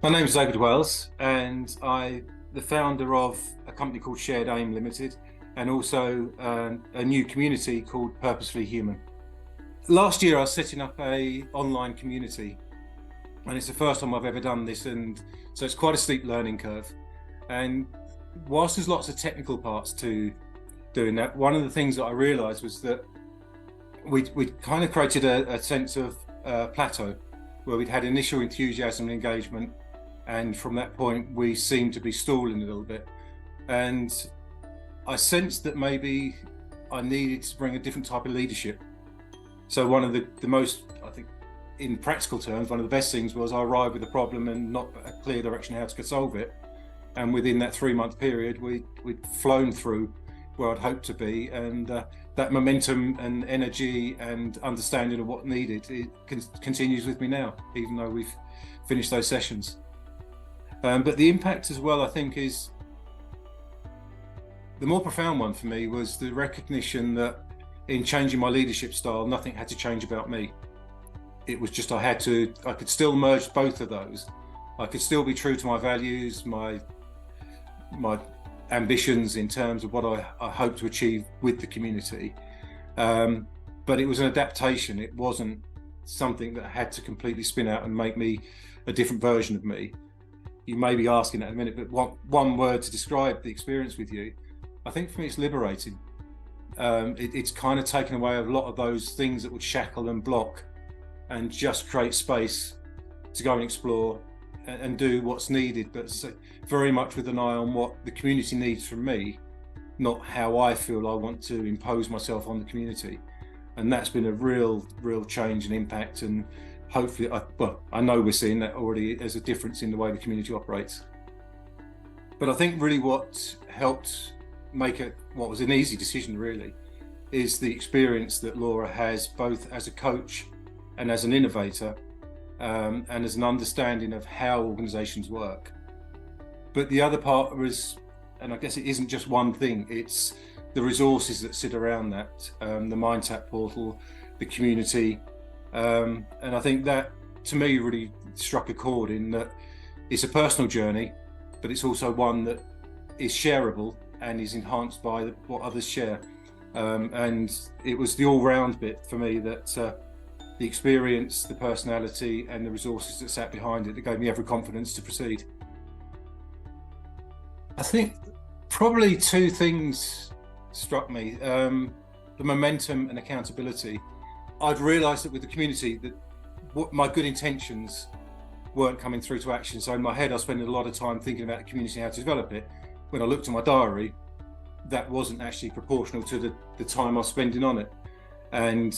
My name is David Wells, and I'm the founder of a company called Shared Aim Limited, and also a new community called Purposefully Human. Last year, I was setting up a online community, and it's the first time I've ever done this, and so it's quite a steep learning curve. And whilst there's lots of technical parts to doing that, one of the things that I realised was that we kind of created a sense of plateau, where we'd had initial enthusiasm and engagement. And from that point, we seemed to be stalling a little bit. And I sensed that maybe I needed to bring a different type of leadership. So one of the most, I think, in practical terms, one of the best things was I arrived with a problem and not a clear direction how to solve it. And within that 3-month period, we'd flown through where I'd hoped to be. And that momentum and energy and understanding of what needed, it continues with me now, even though we've finished those sessions. But the impact as well, I think, is the more profound one for me was the recognition that in changing my leadership style, nothing had to change about me. It was just I could still merge both of those. I could still be true to my values, my ambitions in terms of what I hope to achieve with the community. But it was an adaptation. It wasn't something that had to completely spin out and make me a different version of me. You may be asking that in a minute, but one word to describe the experience with you, I think for me it's liberating. It's kind of taken away a lot of those things that would shackle and block, and just create space to go and explore and do what's needed, but very much with an eye on what the community needs from me, not how I feel I want to impose myself on the community. And that's been a real change and impact, and hopefully, I know we're seeing that already as a difference in the way the community operates. But I think really what helped make it what was an easy decision really is the experience that Laura has, both as a coach and as an innovator, and as an understanding of how organizations work. But the other part was, and I guess it isn't just one thing, it's the resources that sit around that, the MindTap portal, the community. And I think that, to me, really struck a chord in that it's a personal journey, but it's also one that is shareable and is enhanced by what others share. And it was the all-round bit for me that the experience, the personality, and the resources that sat behind it that gave me every confidence to proceed. I think probably two things struck me: the momentum and accountability. I'd realised that with the community that what my good intentions weren't coming through to action. So in my head, I was spending a lot of time thinking about the community and how to develop it. When I looked at my diary, that wasn't actually proportional to the time I was spending on it. And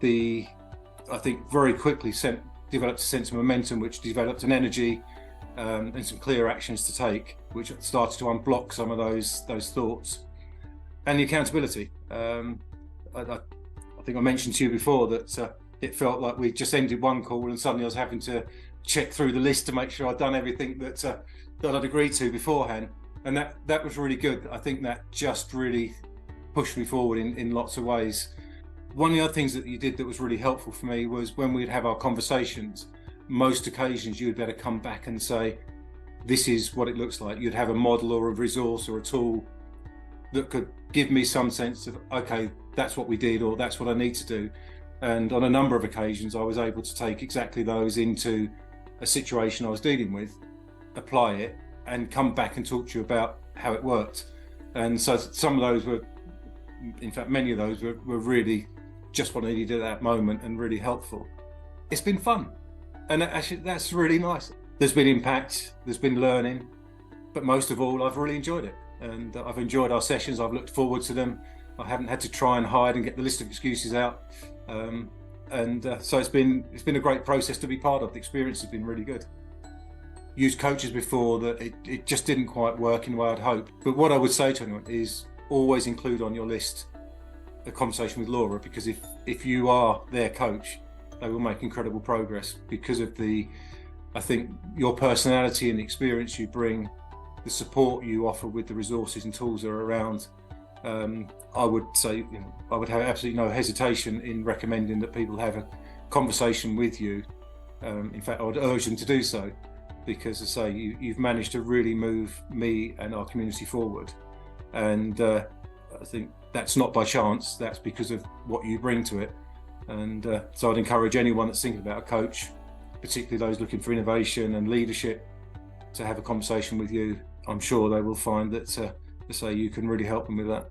I think very quickly developed a sense of momentum, which developed an energy and some clear actions to take, which started to unblock some of those thoughts. And the accountability. I think I mentioned to you before that it felt like we just ended one call and suddenly I was having to check through the list to make sure I'd done everything that I'd agreed to beforehand. And that was really good. I think that just really pushed me forward in lots of ways. One of the other things that you did that was really helpful for me was when we'd have our conversations, most occasions you'd better come back and say, this is what it looks like. You'd have a model or a resource or a tool that could give me some sense of, okay, that's what we did, or that's what I need to do. And on a number of occasions, I was able to take exactly those into a situation I was dealing with, apply it, and come back and talk to you about how it worked. And so some of those were, in fact, many of those were really just what I needed at that moment and really helpful. It's been fun. And actually, that's really nice. There's been impact, there's been learning, but most of all, I've really enjoyed it. And I've enjoyed our sessions. I've looked forward to them. I haven't had to try and hide and get the list of excuses out. So it's been a great process to be part of. The experience has been really good. Used coaches before that it just didn't quite work in the way I'd hoped. But what I would say to anyone is always include on your list a conversation with Laura, because if you are their coach, they will make incredible progress because of I think your personality and the experience you bring, the support you offer with the resources and tools that are around. I would say, I would have absolutely no hesitation in recommending that people have a conversation with you. In fact, I would urge them to do so, because, as I say, you've managed to really move me and our community forward. And I think that's not by chance, that's because of what you bring to it. And so I'd encourage anyone that's thinking about a coach, particularly those looking for innovation and leadership, to have a conversation with you. I'm sure they will find that, to say, you can really help them with that.